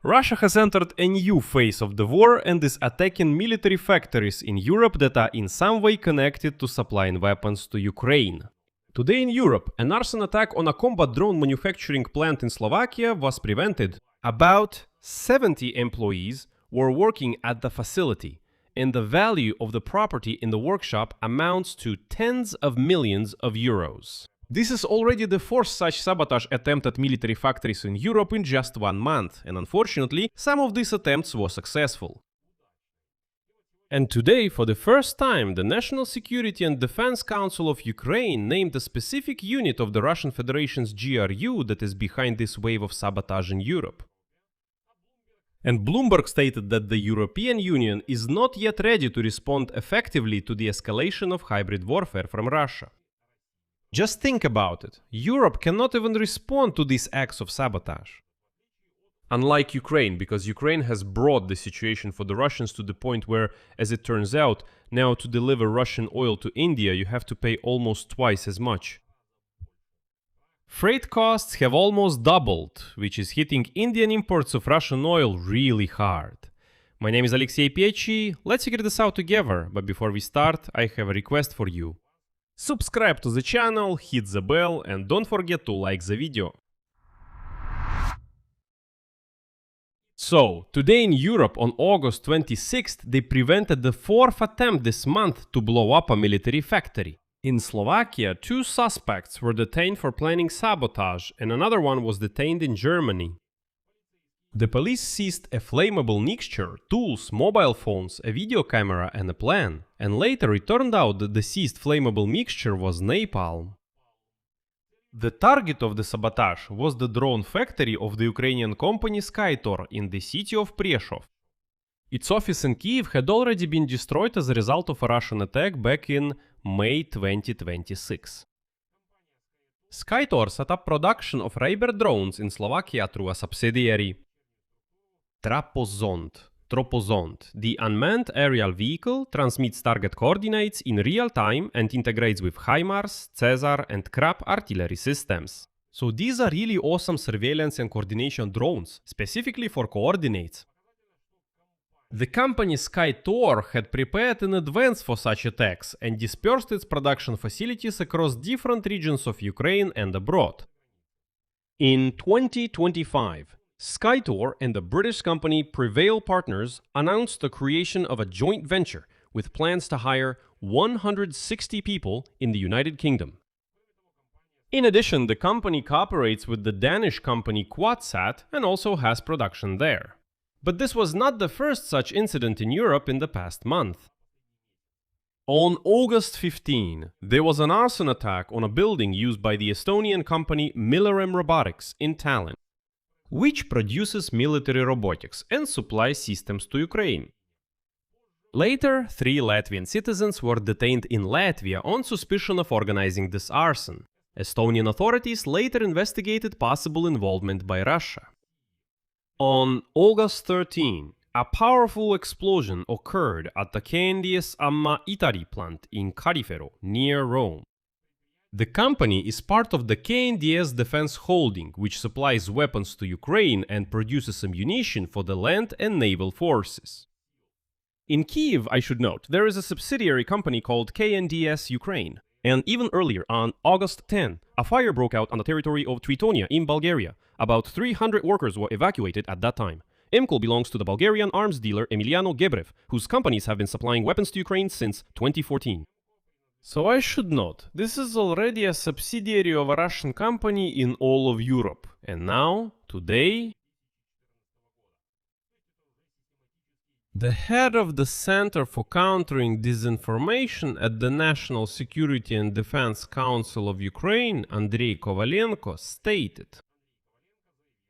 Russia has entered a new phase of the war and is attacking military factories in Europe that are in some way connected to supplying weapons to Ukraine. Today in Europe, an arson attack on a combat drone manufacturing plant in Slovakia was prevented. About 70 employees were working at the facility, and the value of the property in the workshop amounts to tens of millions of euros. This is already the fourth such sabotage attempt at military factories in Europe in just 1 month, and unfortunately, some of these attempts were successful. And today, for the first time, the National Security and Defense Council of Ukraine named a specific unit of the Russian Federation's GRU that is behind this wave of sabotage in Europe. And Bloomberg stated that the European Union is not yet ready to respond effectively to the escalation of hybrid warfare from Russia. Just think about it. Europe cannot even respond to these acts of sabotage. Unlike Ukraine, because Ukraine has brought the situation for the Russians to the point where, as it turns out, now to deliver Russian oil to India you have to pay almost twice as much. Freight costs have almost doubled, which is hitting Indian imports of Russian oil really hard. My name is Alexey Pechi, let's figure this out together, but before we start, I have a request for you. Subscribe to the channel, hit the bell, and don't forget to like the video. So, today in Europe on August 26th, they prevented the fourth attempt this month to blow up a military factory. In Slovakia, 2 suspects were detained for planning sabotage, and another one was detained in Germany. The police seized a flammable mixture, tools, mobile phones, a video camera and a plan, and later it turned out that the seized flammable mixture was napalm. The target of the sabotage was the drone factory of the Ukrainian company Skytor in the city of Prešov. Its office in Kiev had already been destroyed as a result of a Russian attack back in May 2026. Skytor set up production of Raiber drones in Slovakia through a subsidiary. Tropozond. The unmanned aerial vehicle transmits target coordinates in real time and integrates with HIMARS, Caesar and Krab artillery systems. So these are really awesome surveillance and coordination drones, specifically for coordinates. The company Skytor had prepared in advance for such attacks and dispersed its production facilities across different regions of Ukraine and abroad. In 2025, Skytor and the British company Prevail Partners announced the creation of a joint venture with plans to hire 160 people in the United Kingdom. In addition, the company cooperates with the Danish company Quadsat and also has production there. But this was not the first such incident in Europe in the past month. On August 15, there was an arson attack on a building used by the Estonian company Millerem Robotics in Tallinn, which produces military robotics and supplies systems to Ukraine. Later, 3 Latvian citizens were detained in Latvia on suspicion of organizing this arson. Estonian authorities later investigated possible involvement by Russia. On August 13, a powerful explosion occurred at the KNDS Amma Itari plant in Carifero, near Rome. The company is part of the KNDS Defense Holding, which supplies weapons to Ukraine and produces ammunition for the land and naval forces. In Kiev, I should note, there is a subsidiary company called KNDS Ukraine. And even earlier, on August 10, a fire broke out on the territory of Tritonia in Bulgaria. About 300 workers were evacuated at that time. Emkol belongs to the Bulgarian arms dealer Emiliano Gebrev, whose companies have been supplying weapons to Ukraine since 2014. So I should note, this is already a subsidiary of a Russian company in all of Europe. And now, today, the head of the Center for Countering Disinformation at the National Security and Defense Council of Ukraine, Andrei Kovalenko, stated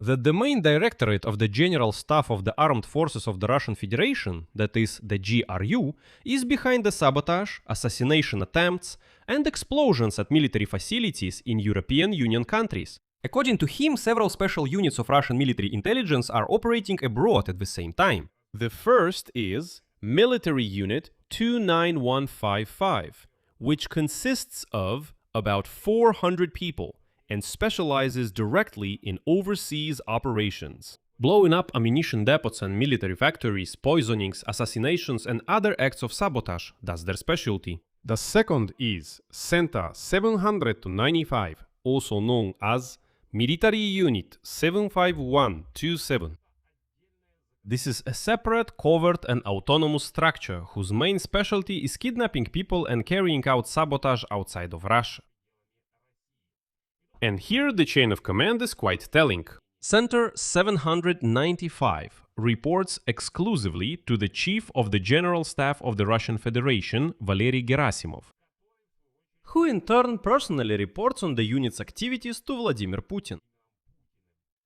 that the main directorate of the General Staff of the Armed Forces of the Russian Federation, that is, the GRU, is behind the sabotage, assassination attempts, and explosions at military facilities in European Union countries. According to him, several special units of Russian military intelligence are operating abroad at the same time. The first is Military Unit 29155, which consists of about 400 people and specializes directly in overseas operations. blowing up ammunition depots and military factories, poisonings, assassinations, and other acts of sabotage. That's their specialty. The second is Centa 795, also known as Military Unit 75127. This is a separate, covert, and autonomous structure whose main specialty is kidnapping people and carrying out sabotage outside of Russia. And here the chain of command is quite telling. Center 795 reports exclusively to the Chief of the General Staff of the Russian Federation, Valery Gerasimov, who in turn personally reports on the unit's activities to Vladimir Putin.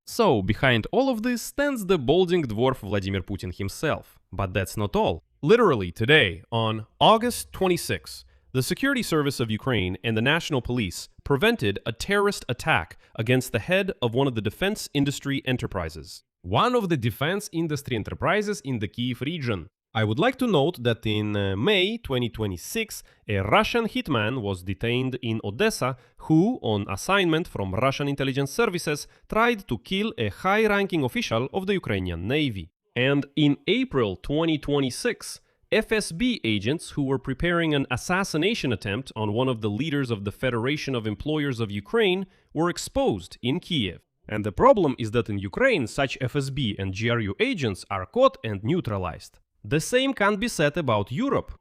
So, behind all of this stands the balding dwarf Vladimir Putin himself. But that's not all. Literally today, on August 26, the Security Service of Ukraine and the National Police prevented a terrorist attack against the head of one of the defense industry enterprises. One of the defense industry enterprises in the Kyiv region. I would like to note that in May 2026, a Russian hitman was detained in Odessa who, on assignment from Russian intelligence services, tried to kill a high-ranking official of the Ukrainian Navy. And in April 2026, FSB agents who were preparing an assassination attempt on one of the leaders of the Federation of Employers of Ukraine were exposed in Kiev. And the problem is that in Ukraine, such FSB and GRU agents are caught and neutralized. The same can't be said about Europe.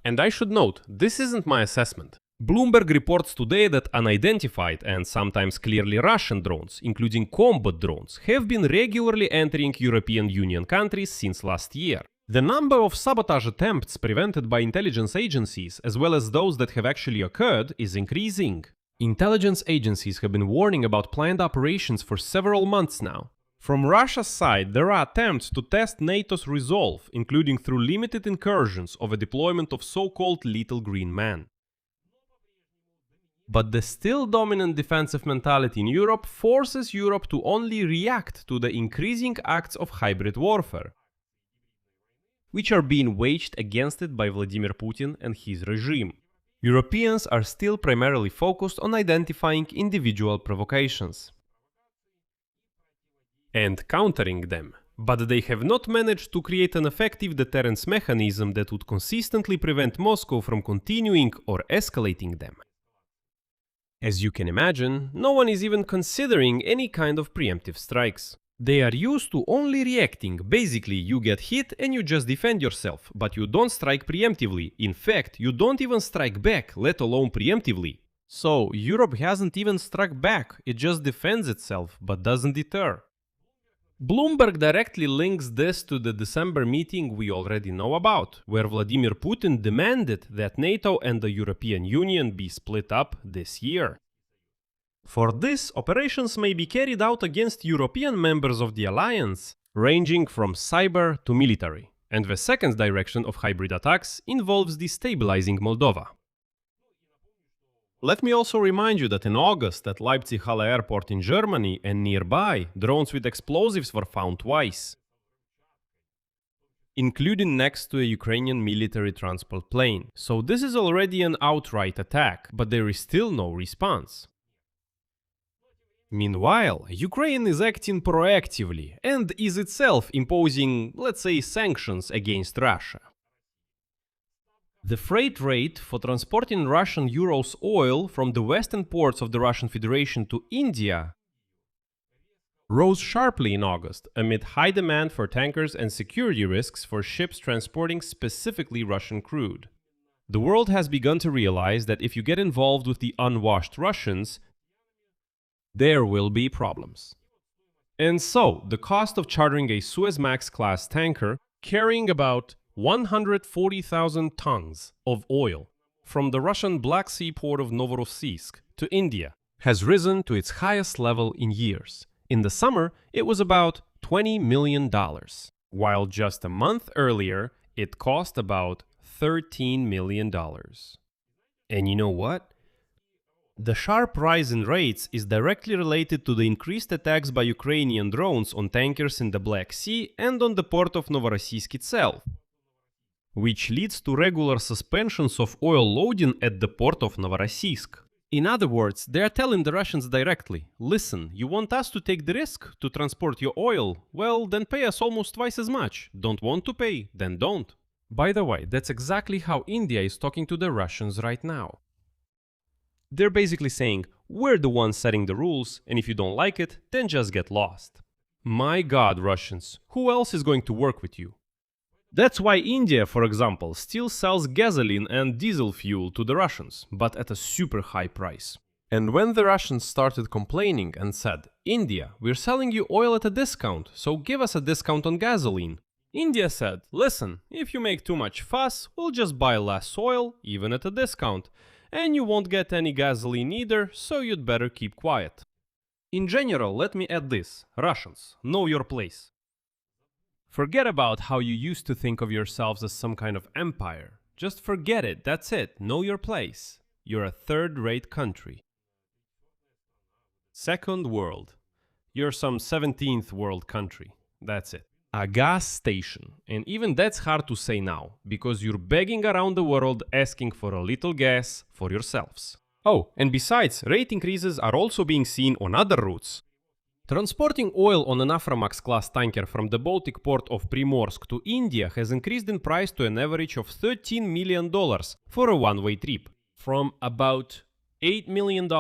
And I should note, this isn't my assessment. Bloomberg reports today that unidentified and sometimes clearly Russian drones, including combat drones, have been regularly entering European Union countries since last year. The number of sabotage attempts prevented by intelligence agencies, as well as those that have actually occurred, is increasing. Intelligence agencies have been warning about planned operations for several months now. From Russia's side, there are attempts to test NATO's resolve, including through limited incursions of a deployment of so-called Little Green Men. But the still dominant defensive mentality in Europe forces Europe to only react to the increasing acts of hybrid warfare, which are being waged against it by Vladimir Putin and his regime. Europeans are still primarily focused on identifying individual provocations and countering them, but they have not managed to create an effective deterrence mechanism that would consistently prevent Moscow from continuing or escalating them. As you can imagine, no one is even considering any kind of preemptive strikes. They are used to only reacting. Basically, you get hit and you just defend yourself, but you don't strike preemptively. In fact, you don't even strike back, let alone preemptively. So, Europe hasn't even struck back, it just defends itself, but doesn't deter. Bloomberg directly links this to the December meeting we already know about, where Vladimir Putin demanded that NATO and the European Union be split up this year. For this, operations may be carried out against European members of the alliance, ranging from cyber to military. And the second direction of hybrid attacks involves destabilizing Moldova. Let me also remind you that in August at Leipzig-Halle Airport in Germany and nearby, drones with explosives were found twice, including next to a Ukrainian military transport plane. So this is already an outright attack, but there is still no response. Meanwhile, Ukraine is acting proactively and is itself imposing, let's say, sanctions against Russia. The freight rate for transporting Russian Urals oil from the western ports of the Russian Federation to India rose sharply in August amid high demand for tankers and security risks for ships transporting specifically Russian crude. The world has begun to realize that if you get involved with the unwashed Russians, there will be problems. And so, the cost of chartering a Suezmax-class tanker carrying about 140,000 tons of oil from the Russian Black Sea port of Novorossiysk to India has risen to its highest level in years. In the summer, it was about $20 million, while just a month earlier, it cost about $13 million. And you know what? The sharp rise in rates is directly related to the increased attacks by Ukrainian drones on tankers in the Black Sea and on the port of Novorossiysk itself, which leads to regular suspensions of oil loading at the port of Novorossiysk. In other words, they are telling the Russians directly, listen, you want us to take the risk to transport your oil? Well, then pay us almost twice as much. Don't want to pay? Then don't. By the way, that's exactly how India is talking to the Russians right now. They're basically saying, we're the ones setting the rules, and if you don't like it, then just get lost. My God, Russians, who else is going to work with you? That's why India, for example, still sells gasoline and diesel fuel to the Russians, but at a super high price. And when the Russians started complaining and said, India, we're selling you oil at a discount, so give us a discount on gasoline. India said, listen, if you make too much fuss, we'll just buy less oil, even at a discount. And you won't get any gasoline either, so you'd better keep quiet. In general, let me add this. Russians, know your place. Forget about how you used to think of yourselves as some kind of empire. Just forget it, that's it, know your place. You're a third-rate country. Second world. You're some 17th world country. That's it. A gas station. And even that's hard to say now, because you're begging around the world asking for a little gas for yourselves. Oh, and besides, rate increases are also being seen on other routes. Transporting oil on an Aframax class tanker from the Baltic port of Primorsk to India has increased in price to an average of $13 million for a one-way trip, from about $8 million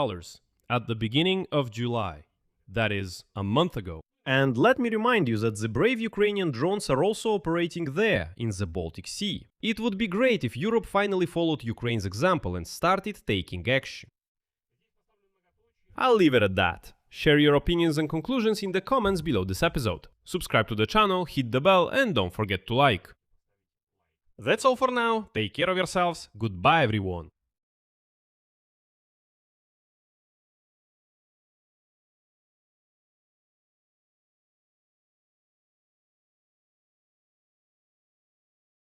at the beginning of July. That is, a month ago. And let me remind you that the brave Ukrainian drones are also operating there, in the Baltic Sea. It would be great if Europe finally followed Ukraine's example and started taking action. I'll leave it at that. Share your opinions and conclusions in the comments below this episode. Subscribe to the channel, hit the bell, and don't forget to like. That's all for now. Take care of yourselves. Goodbye, everyone.